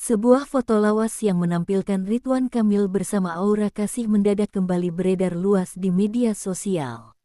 Sebuah foto lawas yang menampilkan Ridwan Kamil bersama Aura Kasih mendadak kembali beredar luas di media sosial.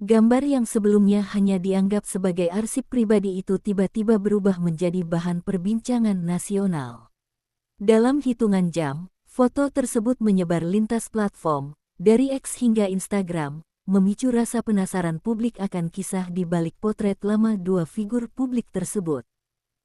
Gambar yang sebelumnya hanya dianggap sebagai arsip pribadi itu tiba-tiba berubah menjadi bahan perbincangan nasional. Dalam hitungan jam, foto tersebut menyebar lintas platform, dari X hingga Instagram, memicu rasa penasaran publik akan kisah di balik potret lama dua figur publik tersebut.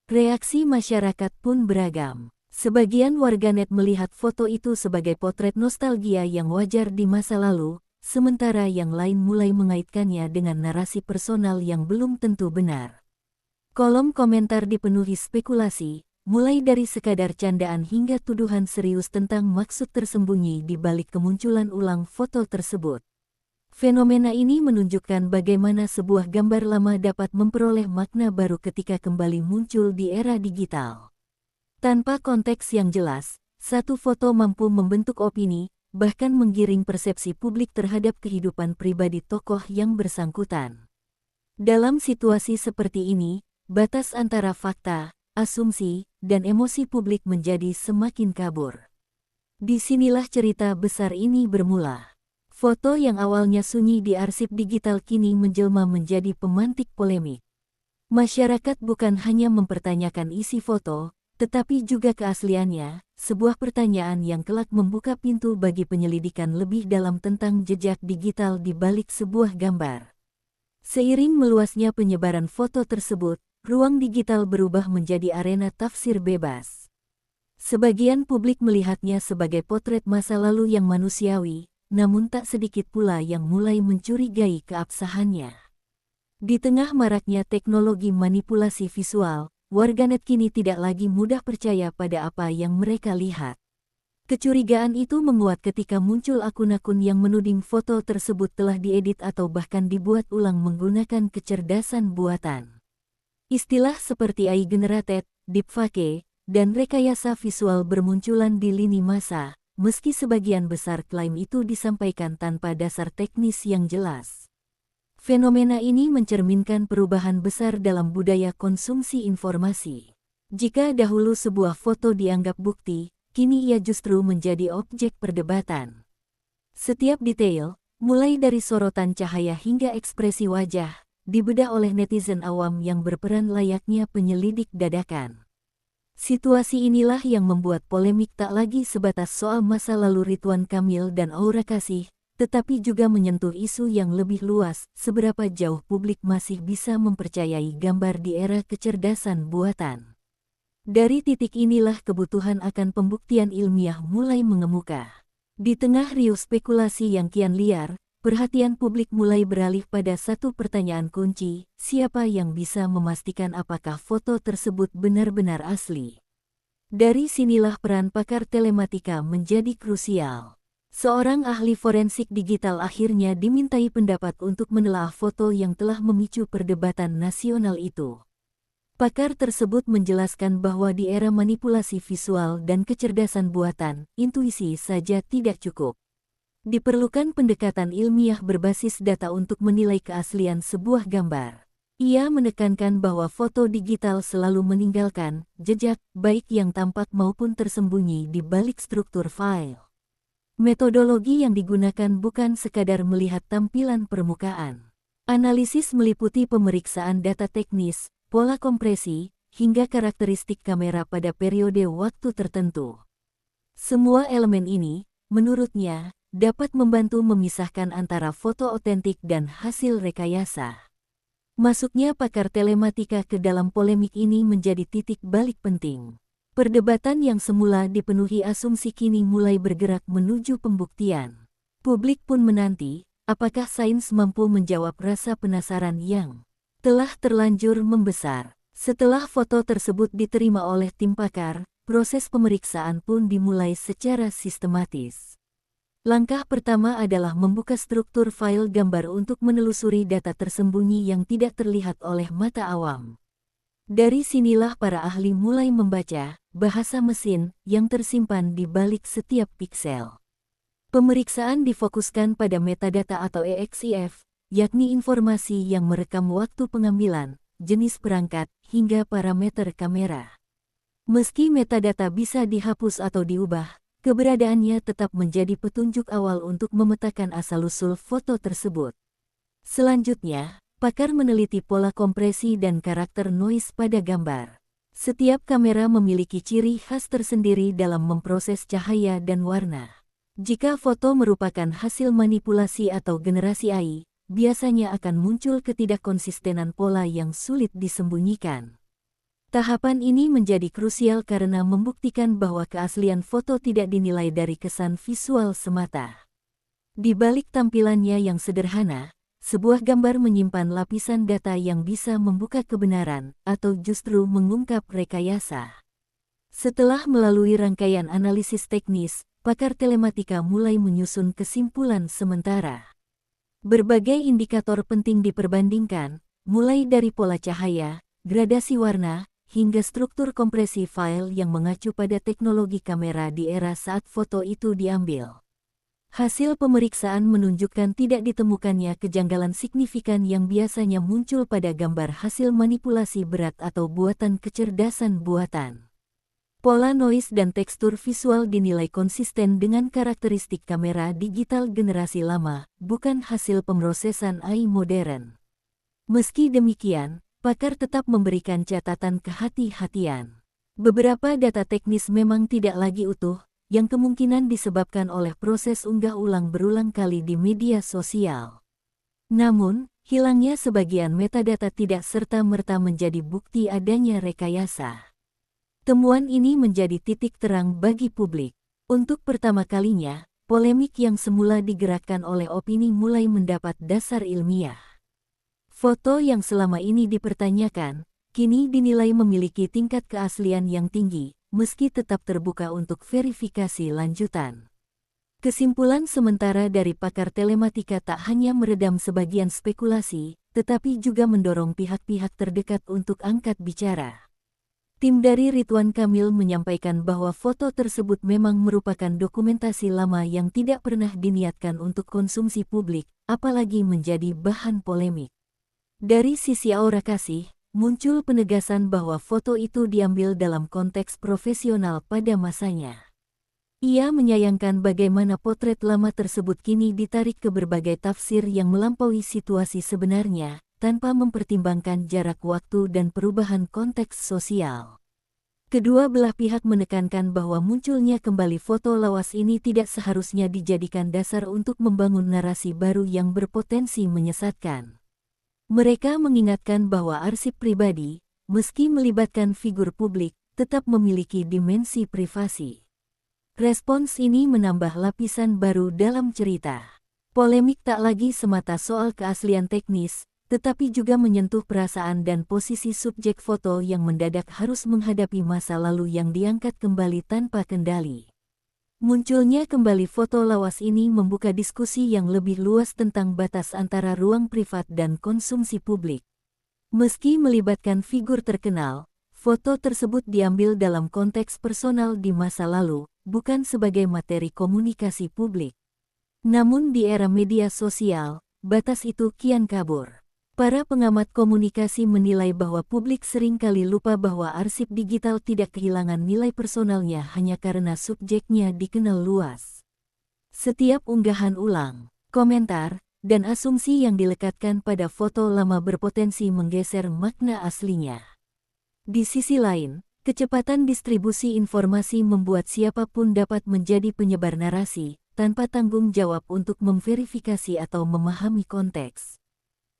Reaksi masyarakat pun beragam. Sebagian warganet melihat foto itu sebagai potret nostalgia yang wajar di masa lalu, sementara yang lain mulai mengaitkannya dengan narasi personal yang belum tentu benar. Kolom komentar dipenuhi spekulasi, mulai dari sekadar candaan hingga tuduhan serius tentang maksud tersembunyi di balik kemunculan ulang foto tersebut. Fenomena ini menunjukkan bagaimana sebuah gambar lama dapat memperoleh makna baru ketika kembali muncul di era digital. Tanpa konteks yang jelas, satu foto mampu membentuk opini, bahkan menggiring persepsi publik terhadap kehidupan pribadi tokoh yang bersangkutan. Dalam situasi seperti ini, batas antara fakta, asumsi, dan emosi publik menjadi semakin kabur. Disinilah cerita besar ini bermula. Foto yang awalnya sunyi di arsip digital kini menjelma menjadi pemantik polemik. Masyarakat bukan hanya mempertanyakan isi foto, tetapi juga keasliannya, sebuah pertanyaan yang kelak membuka pintu bagi penyelidikan lebih dalam tentang jejak digital di balik sebuah gambar. Seiring meluasnya penyebaran foto tersebut, ruang digital berubah menjadi arena tafsir bebas. Sebagian publik melihatnya sebagai potret masa lalu yang manusiawi, namun tak sedikit pula yang mulai mencurigai keabsahannya. Di tengah maraknya teknologi manipulasi visual, warganet kini tidak lagi mudah percaya pada apa yang mereka lihat. Kecurigaan itu menguat ketika muncul akun-akun yang menuding foto tersebut telah diedit atau bahkan dibuat ulang menggunakan kecerdasan buatan. Istilah seperti AI generated, deepfake, dan rekayasa visual bermunculan di lini masa, meski sebagian besar klaim itu disampaikan tanpa dasar teknis yang jelas. Fenomena ini mencerminkan perubahan besar dalam budaya konsumsi informasi. Jika dahulu sebuah foto dianggap bukti, kini ia justru menjadi objek perdebatan. Setiap detail, mulai dari sorotan cahaya hingga ekspresi wajah, dibedah oleh netizen awam yang berperan layaknya penyelidik dadakan. Situasi inilah yang membuat polemik tak lagi sebatas soal masa lalu Ridwan Kamil dan Aura Kasih, tetapi juga menyentuh isu yang lebih luas, seberapa jauh publik masih bisa mempercayai gambar di era kecerdasan buatan. Dari titik inilah kebutuhan akan pembuktian ilmiah mulai mengemuka. Di tengah riuh spekulasi yang kian liar, perhatian publik mulai beralih pada satu pertanyaan kunci, siapa yang bisa memastikan apakah foto tersebut benar-benar asli? Dari sinilah peran pakar telematika menjadi krusial. Seorang ahli forensik digital akhirnya dimintai pendapat untuk menelaah foto yang telah memicu perdebatan nasional itu. Pakar tersebut menjelaskan bahwa di era manipulasi visual dan kecerdasan buatan, intuisi saja tidak cukup. Diperlukan pendekatan ilmiah berbasis data untuk menilai keaslian sebuah gambar. Ia menekankan bahwa foto digital selalu meninggalkan jejak, baik yang tampak maupun tersembunyi di balik struktur file. Metodologi yang digunakan bukan sekadar melihat tampilan permukaan. Analisis meliputi pemeriksaan data teknis, pola kompresi, hingga karakteristik kamera pada periode waktu tertentu. Semua elemen ini, menurutnya, dapat membantu memisahkan antara foto otentik dan hasil rekayasa. Masuknya pakar telematika ke dalam polemik ini menjadi titik balik penting. Perdebatan yang semula dipenuhi asumsi kini mulai bergerak menuju pembuktian. Publik pun menanti, apakah sains mampu menjawab rasa penasaran yang telah terlanjur membesar. Setelah foto tersebut diterima oleh tim pakar, proses pemeriksaan pun dimulai secara sistematis. Langkah pertama adalah membuka struktur file gambar untuk menelusuri data tersembunyi yang tidak terlihat oleh mata awam. Dari sinilah para ahli mulai membaca bahasa mesin yang tersimpan di balik setiap piksel. Pemeriksaan difokuskan pada metadata atau EXIF, yakni informasi yang merekam waktu pengambilan, jenis perangkat, hingga parameter kamera. Meski metadata bisa dihapus atau diubah, keberadaannya tetap menjadi petunjuk awal untuk memetakan asal-usul foto tersebut. Selanjutnya, pakar meneliti pola kompresi dan karakter noise pada gambar. Setiap kamera memiliki ciri khas tersendiri dalam memproses cahaya dan warna. Jika foto merupakan hasil manipulasi atau generasi AI, biasanya akan muncul ketidakkonsistenan pola yang sulit disembunyikan. Tahapan ini menjadi krusial karena membuktikan bahwa keaslian foto tidak dinilai dari kesan visual semata. Di balik tampilannya yang sederhana, sebuah gambar menyimpan lapisan data yang bisa membuka kebenaran atau justru mengungkap rekayasa. Setelah melalui rangkaian analisis teknis, pakar telematika mulai menyusun kesimpulan sementara. Berbagai indikator penting diperbandingkan, mulai dari pola cahaya, gradasi warna, hingga struktur kompresi file yang mengacu pada teknologi kamera di era saat foto itu diambil. Hasil pemeriksaan menunjukkan tidak ditemukannya kejanggalan signifikan yang biasanya muncul pada gambar hasil manipulasi berat atau buatan kecerdasan buatan. Pola noise dan tekstur visual dinilai konsisten dengan karakteristik kamera digital generasi lama, bukan hasil pemrosesan AI modern. Meski demikian, pakar tetap memberikan catatan kehati-hatian. Beberapa data teknis memang tidak lagi utuh, yang kemungkinan disebabkan oleh proses unggah ulang berulang kali di media sosial. Namun, hilangnya sebagian metadata tidak serta-merta menjadi bukti adanya rekayasa. Temuan ini menjadi titik terang bagi publik. Untuk pertama kalinya, polemik yang semula digerakkan oleh opini mulai mendapat dasar ilmiah. Foto yang selama ini dipertanyakan, kini dinilai memiliki tingkat keaslian yang tinggi, meski tetap terbuka untuk verifikasi lanjutan. Kesimpulan sementara dari pakar telematika tak hanya meredam sebagian spekulasi, tetapi juga mendorong pihak-pihak terdekat untuk angkat bicara. Tim dari Ridwan Kamil menyampaikan bahwa foto tersebut memang merupakan dokumentasi lama yang tidak pernah diniatkan untuk konsumsi publik, apalagi menjadi bahan polemik. Dari sisi Aura Kasih, muncul penegasan bahwa foto itu diambil dalam konteks profesional pada masanya. Ia menyayangkan bagaimana potret lama tersebut kini ditarik ke berbagai tafsir yang melampaui situasi sebenarnya, tanpa mempertimbangkan jarak waktu dan perubahan konteks sosial. Kedua belah pihak menekankan bahwa munculnya kembali foto lawas ini tidak seharusnya dijadikan dasar untuk membangun narasi baru yang berpotensi menyesatkan. Mereka mengingatkan bahwa arsip pribadi, meski melibatkan figur publik, tetap memiliki dimensi privasi. Respons ini menambah lapisan baru dalam cerita. Polemik tak lagi semata soal keaslian teknis, tetapi juga menyentuh perasaan dan posisi subjek foto yang mendadak harus menghadapi masa lalu yang diangkat kembali tanpa kendali. Munculnya kembali foto lawas ini membuka diskusi yang lebih luas tentang batas antara ruang privat dan konsumsi publik. Meski melibatkan figur terkenal, foto tersebut diambil dalam konteks personal di masa lalu, bukan sebagai materi komunikasi publik. Namun di era media sosial, batas itu kian kabur. Para pengamat komunikasi menilai bahwa publik seringkali lupa bahwa arsip digital tidak kehilangan nilai personalnya hanya karena subjeknya dikenal luas. Setiap unggahan ulang, komentar, dan asumsi yang dilekatkan pada foto lama berpotensi menggeser makna aslinya. Di sisi lain, kecepatan distribusi informasi membuat siapapun dapat menjadi penyebar narasi, tanpa tanggung jawab untuk memverifikasi atau memahami konteks.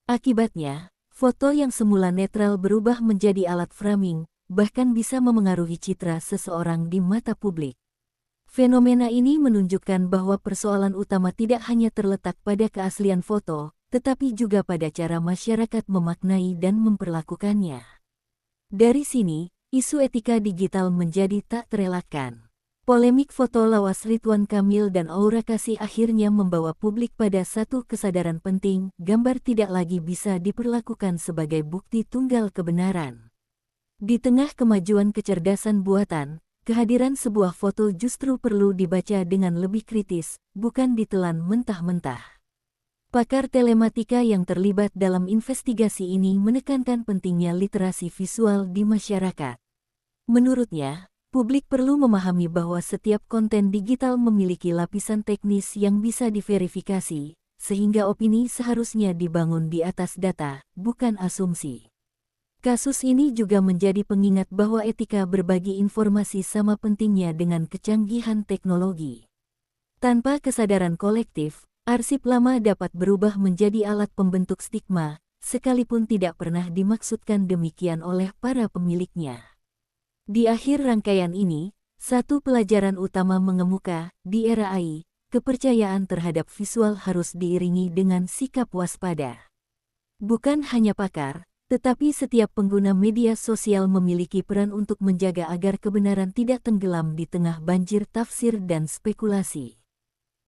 Akibatnya, foto yang semula netral berubah menjadi alat framing, bahkan bisa memengaruhi citra seseorang di mata publik. Fenomena ini menunjukkan bahwa persoalan utama tidak hanya terletak pada keaslian foto, tetapi juga pada cara masyarakat memaknai dan memperlakukannya. Dari sini, isu etika digital menjadi tak terelakkan. Polemik foto lawas Ridwan Kamil dan Aura Kasih akhirnya membawa publik pada satu kesadaran penting, gambar tidak lagi bisa diperlakukan sebagai bukti tunggal kebenaran. Di tengah kemajuan kecerdasan buatan, kehadiran sebuah foto justru perlu dibaca dengan lebih kritis, bukan ditelan mentah-mentah. Pakar telematika yang terlibat dalam investigasi ini menekankan pentingnya literasi visual di masyarakat. Menurutnya, publik perlu memahami bahwa setiap konten digital memiliki lapisan teknis yang bisa diverifikasi, sehingga opini seharusnya dibangun di atas data, bukan asumsi. Kasus ini juga menjadi pengingat bahwa etika berbagi informasi sama pentingnya dengan kecanggihan teknologi. Tanpa kesadaran kolektif, arsip lama dapat berubah menjadi alat pembentuk stigma, sekalipun tidak pernah dimaksudkan demikian oleh para pemiliknya. Di akhir rangkaian ini, satu pelajaran utama mengemuka, di era AI, kepercayaan terhadap visual harus diiringi dengan sikap waspada. Bukan hanya pakar, tetapi setiap pengguna media sosial memiliki peran untuk menjaga agar kebenaran tidak tenggelam di tengah banjir tafsir dan spekulasi.